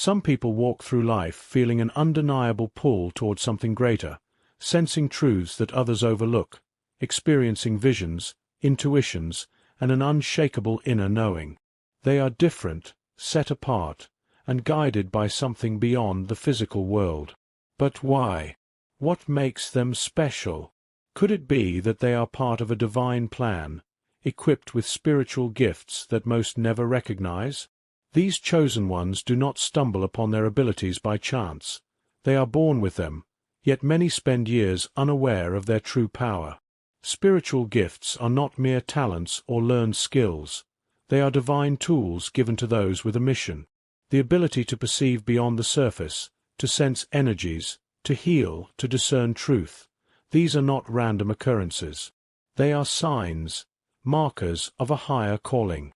Some people walk through life feeling an undeniable pull toward something greater, sensing truths that others overlook, experiencing visions, intuitions, and an unshakable inner knowing. They are different, set apart, and guided by something beyond the physical world. But why? What makes them special? Could it be that they are part of a divine plan, equipped with spiritual gifts that most never recognize? These chosen ones do not stumble upon their abilities by chance. They are born with them, yet many spend years unaware of their true power. Spiritual gifts are not mere talents or learned skills. They are divine tools given to those with a mission. The ability to perceive beyond the surface, to sense energies, to heal, to discern truth. These are not random occurrences. They are signs, markers of a higher calling.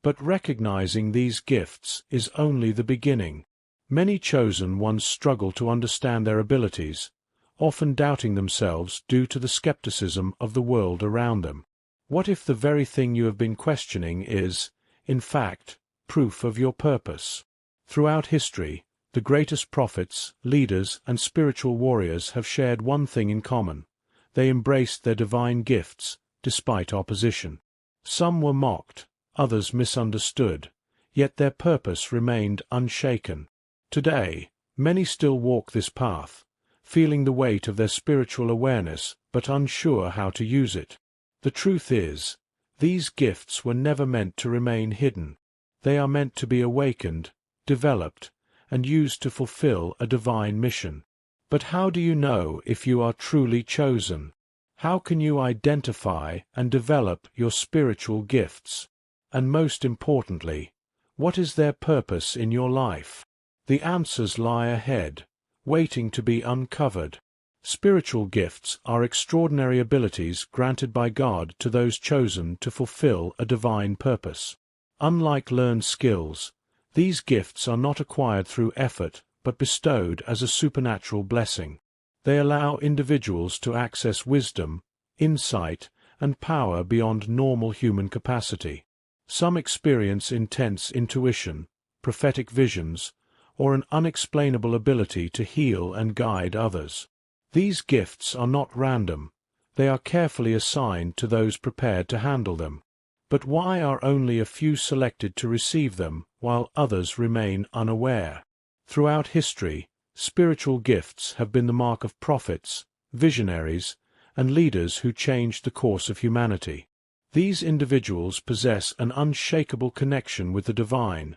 But recognizing these gifts is only the beginning. Many chosen ones struggle to understand their abilities, often doubting themselves due to the skepticism of the world around them. What if the very thing you have been questioning is, in fact, proof of your purpose? Throughout history, the greatest prophets, leaders, and spiritual warriors have shared one thing in common. They embraced their divine gifts, despite opposition. Some were mocked, others misunderstood, yet their purpose remained unshaken. Today, many still walk this path, feeling the weight of their spiritual awareness but unsure how to use it. The truth is, these gifts were never meant to remain hidden. They are meant to be awakened, developed, and used to fulfill a divine mission. But how do you know if you are truly chosen? How can you identify and develop your spiritual gifts? And most importantly, what is their purpose in your life? The answers lie ahead, waiting to be uncovered. Spiritual gifts are extraordinary abilities granted by God to those chosen to fulfill a divine purpose. Unlike learned skills, these gifts are not acquired through effort but bestowed as a supernatural blessing. They allow individuals to access wisdom, insight, and power beyond normal human capacity. Some experience intense intuition, prophetic visions, or an unexplainable ability to heal and guide others. These gifts are not random. They are carefully assigned to those prepared to handle them. But why are only a few selected to receive them, while others remain unaware? Throughout history, spiritual gifts have been the mark of prophets, visionaries, and leaders who changed the course of humanity. These individuals possess an unshakable connection with the divine,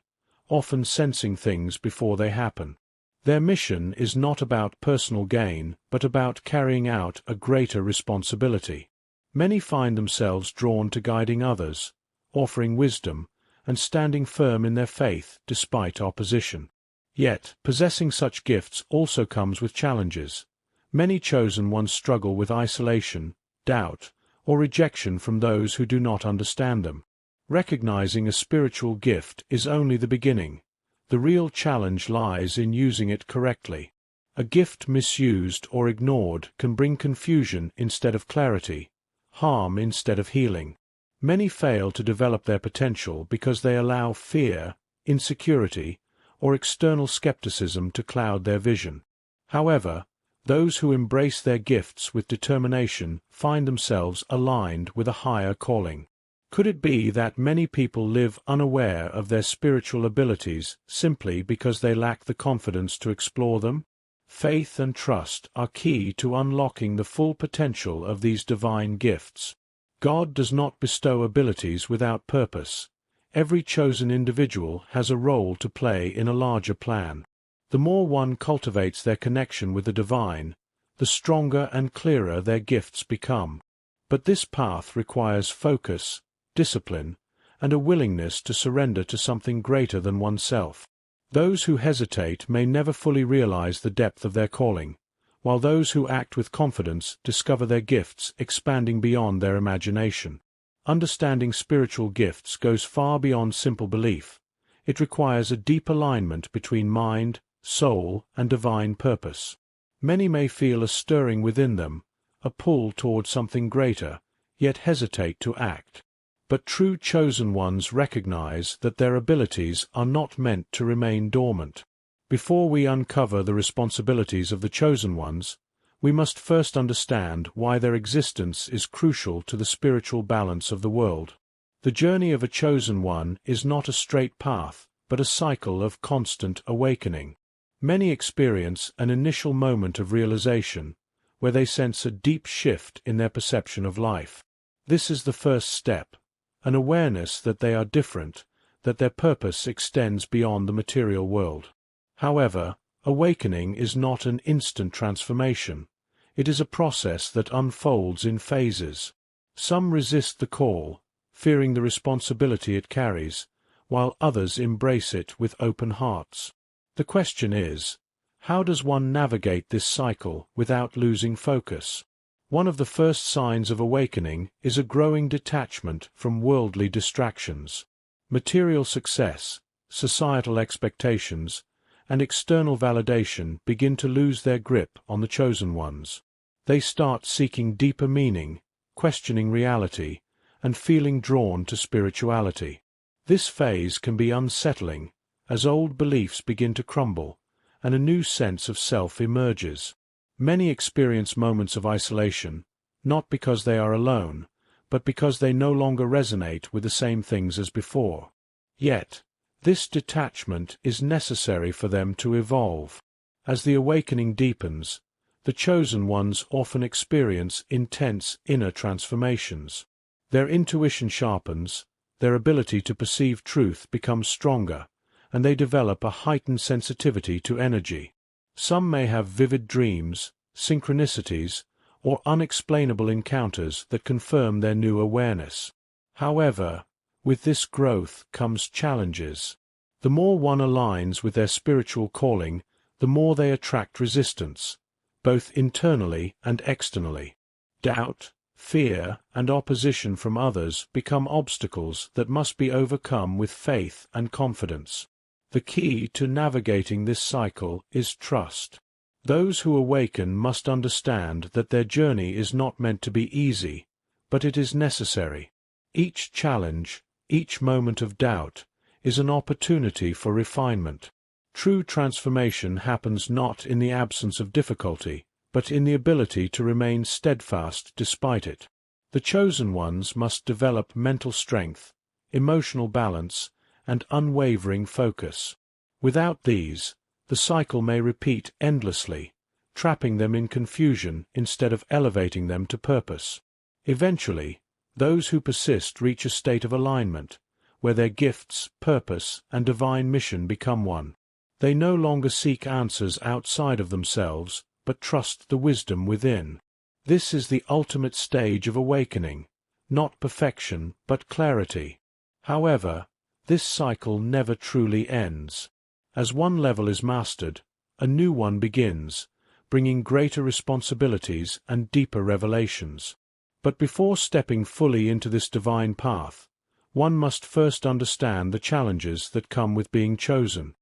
often sensing things before they happen. Their mission is not about personal gain, but about carrying out a greater responsibility. Many find themselves drawn to guiding others, offering wisdom, and standing firm in their faith despite opposition. Yet, possessing such gifts also comes with challenges. Many chosen ones struggle with isolation, doubt, or rejection from those who do not understand them. Recognizing a spiritual gift is only the beginning. The real challenge lies in using it correctly. A gift misused or ignored can bring confusion instead of clarity, harm instead of healing. Many fail to develop their potential because they allow fear, insecurity, or external skepticism to cloud their vision. However, those who embrace their gifts with determination find themselves aligned with a higher calling. Could it be that many people live unaware of their spiritual abilities simply because they lack the confidence to explore them? Faith and trust are key to unlocking the full potential of these divine gifts. God does not bestow abilities without purpose. Every chosen individual has a role to play in a larger plan. The more one cultivates their connection with the divine, the stronger and clearer their gifts become. But this path requires focus, discipline, and a willingness to surrender to something greater than oneself. Those who hesitate may never fully realize the depth of their calling, while those who act with confidence discover their gifts expanding beyond their imagination. Understanding spiritual gifts goes far beyond simple belief. It requires a deep alignment between mind, soul, and divine purpose. Many may feel a stirring within them, a pull toward something greater, yet hesitate to act. But true chosen ones recognize that their abilities are not meant to remain dormant. Before we uncover the responsibilities of the chosen ones, we must first understand why their existence is crucial to the spiritual balance of the world. The journey of a chosen one is not a straight path, but a cycle of constant awakening. Many experience an initial moment of realization, where they sense a deep shift in their perception of life. This is the first step, an awareness that they are different, that their purpose extends beyond the material world. However, awakening is not an instant transformation. It is a process that unfolds in phases. Some resist the call, fearing the responsibility it carries, while others embrace it with open hearts. The question is, how does one navigate this cycle without losing focus? One of the first signs of awakening is a growing detachment from worldly distractions. Material success, societal expectations, and external validation begin to lose their grip on the chosen ones. They start seeking deeper meaning, questioning reality, and feeling drawn to spirituality. This phase can be unsettling, as old beliefs begin to crumble, and a new sense of self emerges. Many experience moments of isolation, not because they are alone, but because they no longer resonate with the same things as before. Yet, this detachment is necessary for them to evolve. As the awakening deepens, the chosen ones often experience intense inner transformations. Their intuition sharpens, their ability to perceive truth becomes stronger, and they develop a heightened sensitivity to energy. Some may have vivid dreams, synchronicities, or unexplainable encounters that confirm their new awareness. However, with this growth comes challenges. The more one aligns with their spiritual calling, the more they attract resistance, both internally and externally. Doubt, fear, and opposition from others become obstacles that must be overcome with faith and confidence. The key to navigating this cycle is trust. Those who awaken must understand that their journey is not meant to be easy, but it is necessary. Each challenge, each moment of doubt, is an opportunity for refinement. True transformation happens not in the absence of difficulty, but in the ability to remain steadfast despite it. The chosen ones must develop mental strength, emotional balance, and unwavering focus. Without these, the cycle may repeat endlessly, trapping them in confusion instead of elevating them to purpose. Eventually, those who persist reach a state of alignment, where their gifts, purpose, and divine mission become one. They no longer seek answers outside of themselves, but trust the wisdom within. This is the ultimate stage of awakening, not perfection, but clarity. However, this cycle never truly ends. As one level is mastered, a new one begins, bringing greater responsibilities and deeper revelations. But before stepping fully into this divine path, one must first understand the challenges that come with being chosen.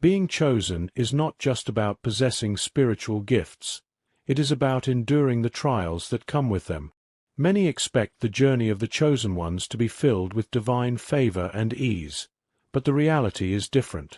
Being chosen is not just about possessing spiritual gifts, it is about enduring the trials that come with them. Many expect the journey of the chosen ones to be filled with divine favor and ease, but the reality is different.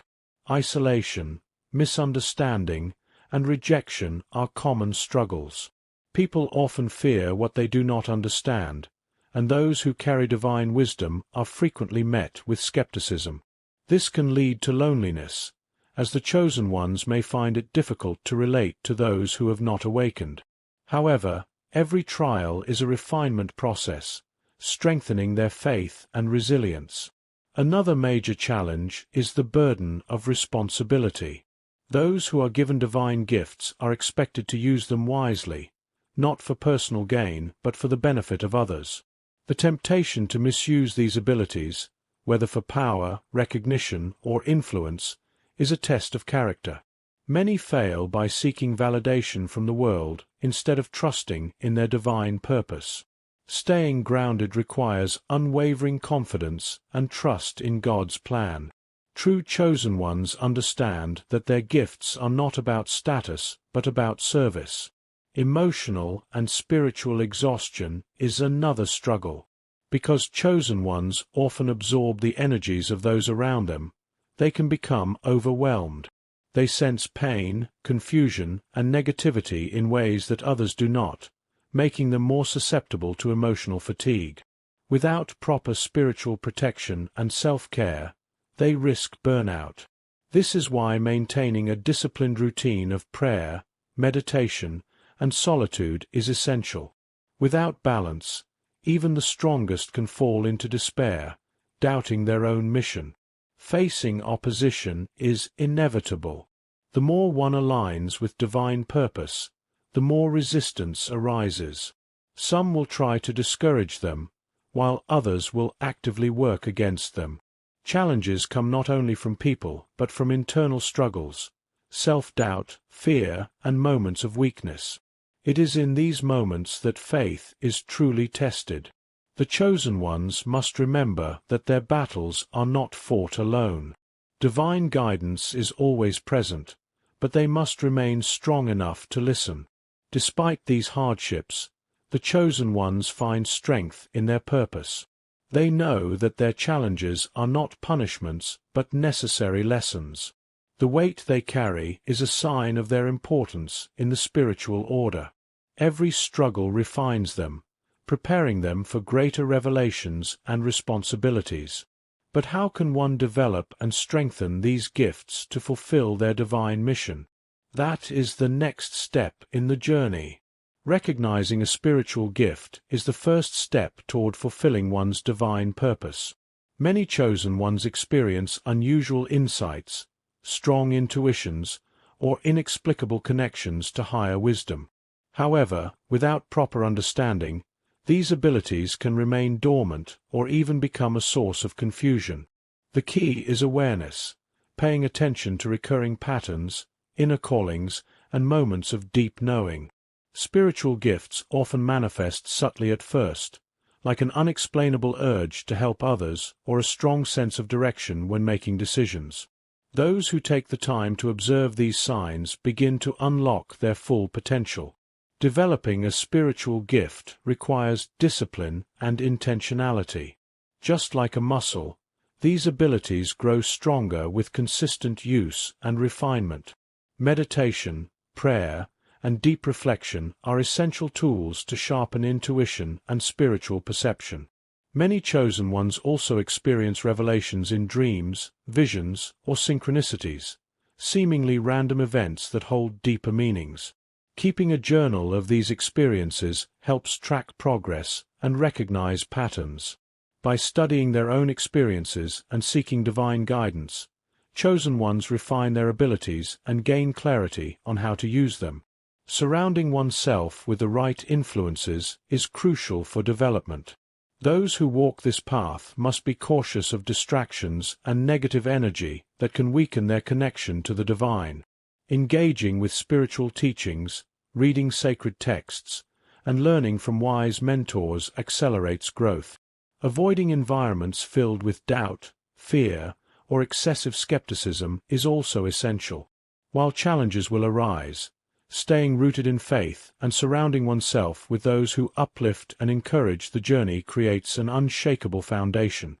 Isolation, misunderstanding, and rejection are common struggles. People often fear what they do not understand, and those who carry divine wisdom are frequently met with skepticism. This can lead to loneliness, as the chosen ones may find it difficult to relate to those who have not awakened. However, every trial is a refinement process, strengthening their faith and resilience. Another major challenge is the burden of responsibility. Those who are given divine gifts are expected to use them wisely, not for personal gain but for the benefit of others. The temptation to misuse these abilities, whether for power, recognition, or influence, is a test of character. Many fail by seeking validation from the world instead of trusting in their divine purpose. Staying grounded requires unwavering confidence and trust in God's plan. True chosen ones understand that their gifts are not about status but about service. Emotional and spiritual exhaustion is another struggle. Because chosen ones often absorb the energies of those around them, they can become overwhelmed. They sense pain, confusion, and negativity in ways that others do not, making them more susceptible to emotional fatigue. Without proper spiritual protection and self-care, they risk burnout. This is why maintaining a disciplined routine of prayer, meditation, and solitude is essential. Without balance, even the strongest can fall into despair, doubting their own mission. Facing opposition is inevitable. The more one aligns with divine purpose, the more resistance arises. Some will try to discourage them, while others will actively work against them. Challenges come not only from people but from internal struggles, self-doubt, fear, and moments of weakness. It is in these moments that faith is truly tested. The chosen ones must remember that their battles are not fought alone. Divine guidance is always present, but they must remain strong enough to listen. Despite these hardships, the chosen ones find strength in their purpose. They know that their challenges are not punishments but necessary lessons. The weight they carry is a sign of their importance in the spiritual order. Every struggle refines them, preparing them for greater revelations and responsibilities. But how can one develop and strengthen these gifts to fulfill their divine mission? That is the next step in the journey. Recognizing a spiritual gift is the first step toward fulfilling one's divine purpose. Many chosen ones experience unusual insights, strong intuitions, or inexplicable connections to higher wisdom. However, without proper understanding, these abilities can remain dormant or even become a source of confusion. The key is awareness, paying attention to recurring patterns, inner callings, and moments of deep knowing. Spiritual gifts often manifest subtly at first, like an unexplainable urge to help others or a strong sense of direction when making decisions. Those who take the time to observe these signs begin to unlock their full potential. Developing a spiritual gift requires discipline and intentionality. Just like a muscle, these abilities grow stronger with consistent use and refinement. Meditation, prayer, and deep reflection are essential tools to sharpen intuition and spiritual perception. Many chosen ones also experience revelations in dreams, visions, or synchronicities, seemingly random events that hold deeper meanings. Keeping a journal of these experiences helps track progress and recognize patterns. By studying their own experiences and seeking divine guidance, chosen ones refine their abilities and gain clarity on how to use them. Surrounding oneself with the right influences is crucial for development. Those who walk this path must be cautious of distractions and negative energy that can weaken their connection to the divine. Engaging with spiritual teachings, reading sacred texts, and learning from wise mentors accelerates growth. Avoiding environments filled with doubt, fear, or excessive skepticism is also essential. While challenges will arise, staying rooted in faith and surrounding oneself with those who uplift and encourage the journey creates an unshakable foundation.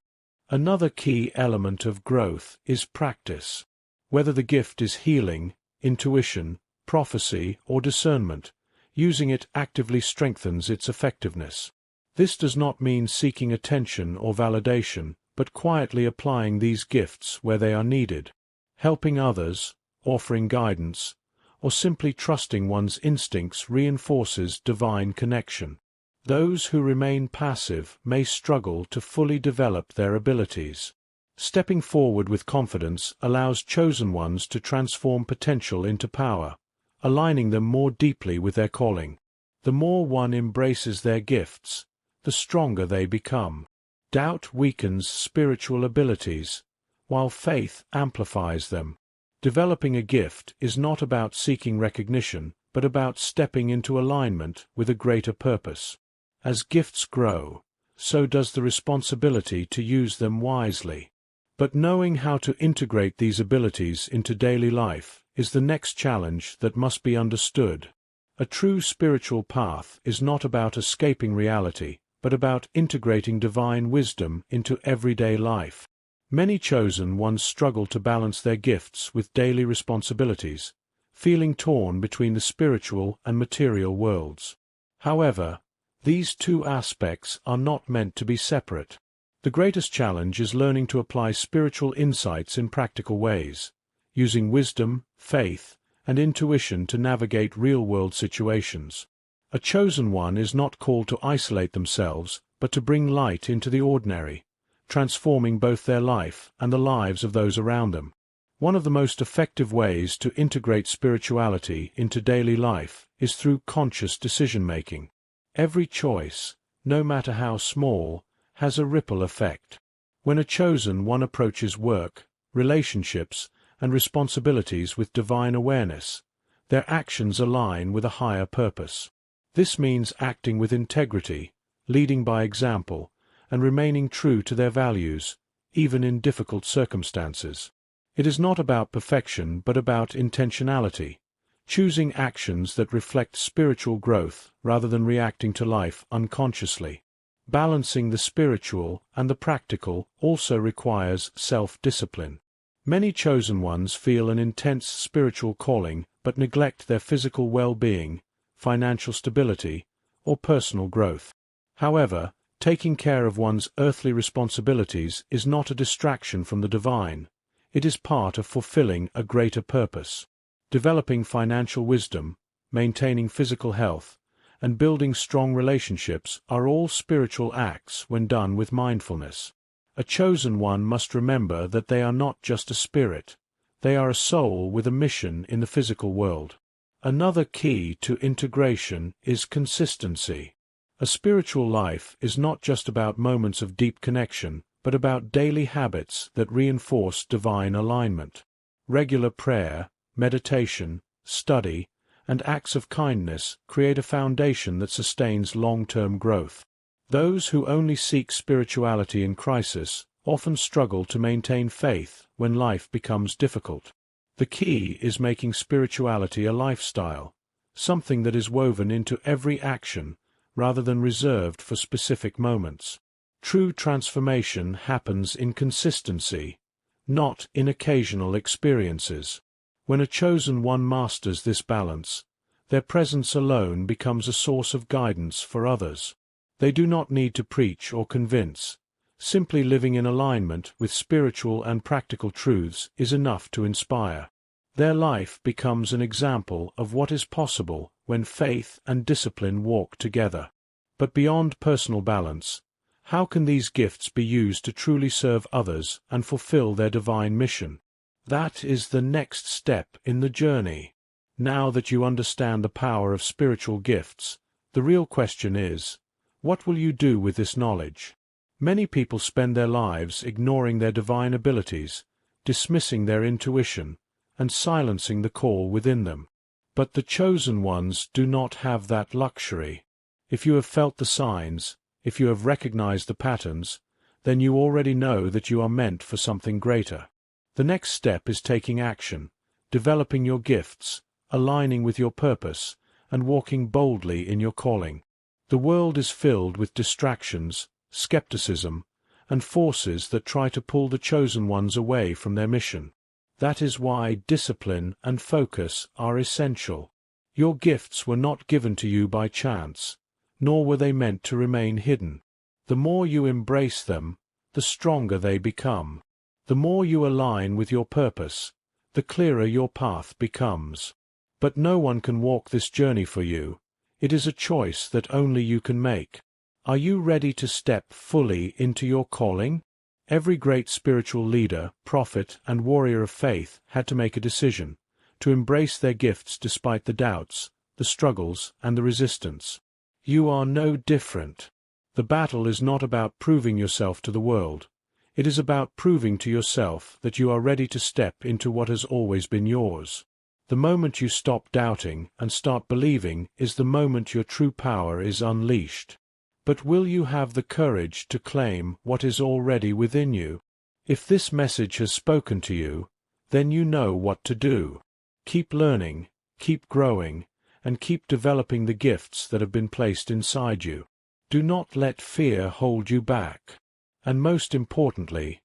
Another key element of growth is practice. Whether the gift is healing, intuition, prophecy, or discernment, using it actively strengthens its effectiveness. This does not mean seeking attention or validation, but quietly applying these gifts where they are needed. Helping others, offering guidance, or simply trusting one's instincts reinforces divine connection. Those who remain passive may struggle to fully develop their abilities. Stepping forward with confidence allows chosen ones to transform potential into power, aligning them more deeply with their calling. The more one embraces their gifts, the stronger they become. Doubt weakens spiritual abilities, while faith amplifies them. Developing a gift is not about seeking recognition, but about stepping into alignment with a greater purpose. As gifts grow, so does the responsibility to use them wisely. But knowing how to integrate these abilities into daily life is the next challenge that must be understood. A true spiritual path is not about escaping reality, but about integrating divine wisdom into everyday life. Many chosen ones struggle to balance their gifts with daily responsibilities, feeling torn between the spiritual and material worlds. However, these two aspects are not meant to be separate. The greatest challenge is learning to apply spiritual insights in practical ways, using wisdom, faith, and intuition to navigate real-world situations. A chosen one is not called to isolate themselves, but to bring light into the ordinary, transforming both their life and the lives of those around them. One of the most effective ways to integrate spirituality into daily life is through conscious decision-making. Every choice, no matter how small, has a ripple effect. When a chosen one approaches work, relationships, and responsibilities with divine awareness, their actions align with a higher purpose. This means acting with integrity, leading by example, and remaining true to their values, even in difficult circumstances. It is not about perfection but about intentionality, choosing actions that reflect spiritual growth rather than reacting to life unconsciously. Balancing the spiritual and the practical also requires self-discipline. Many chosen ones feel an intense spiritual calling but neglect their physical well-being, financial stability, or personal growth. However, taking care of one's earthly responsibilities is not a distraction from the divine. It is part of fulfilling a greater purpose. Developing financial wisdom, maintaining physical health, and building strong relationships are all spiritual acts when done with mindfulness. A chosen one must remember that they are not just a spirit, they are a soul with a mission in the physical world. Another key to integration is consistency. A spiritual life is not just about moments of deep connection, but about daily habits that reinforce divine alignment. Regular prayer, meditation, study, and acts of kindness create a foundation that sustains long-term growth. Those who only seek spirituality in crisis often struggle to maintain faith when life becomes difficult. The key is making spirituality a lifestyle, something that is woven into every action rather than reserved for specific moments. True transformation happens in consistency, not in occasional experiences. When a chosen one masters this balance, their presence alone becomes a source of guidance for others. They do not need to preach or convince. Simply living in alignment with spiritual and practical truths is enough to inspire. Their life becomes an example of what is possible when faith and discipline walk together. But beyond personal balance, how can these gifts be used to truly serve others and fulfill their divine mission? That is the next step in the journey. Now that you understand the power of spiritual gifts, the real question is, what will you do with this knowledge? Many people spend their lives ignoring their divine abilities, dismissing their intuition, and silencing the call within them. But the chosen ones do not have that luxury. If you have felt the signs, if you have recognized the patterns, then you already know that you are meant for something greater. The next step is taking action, developing your gifts, aligning with your purpose, and walking boldly in your calling. The world is filled with distractions, skepticism, and forces that try to pull the chosen ones away from their mission. That is why discipline and focus are essential. Your gifts were not given to you by chance, nor were they meant to remain hidden. The more you embrace them, the stronger they become. The more you align with your purpose, the clearer your path becomes. But no one can walk this journey for you. It is a choice that only you can make. Are you ready to step fully into your calling? Every great spiritual leader, prophet, and warrior of faith had to make a decision, to embrace their gifts despite the doubts, the struggles, and the resistance. You are no different. The battle is not about proving yourself to the world. It is about proving to yourself that you are ready to step into what has always been yours. The moment you stop doubting and start believing is the moment your true power is unleashed. But will you have the courage to claim what is already within you? If this message has spoken to you, then you know what to do. Keep learning, keep growing, and keep developing the gifts that have been placed inside you. Do not let fear hold you back. And most importantly,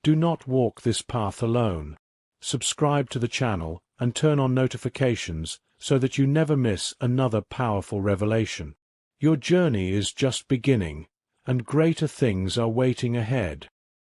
Do not walk this path alone. Subscribe to the channel and turn on notifications so that you never miss another powerful revelation. Your journey is just beginning, and greater things are waiting ahead.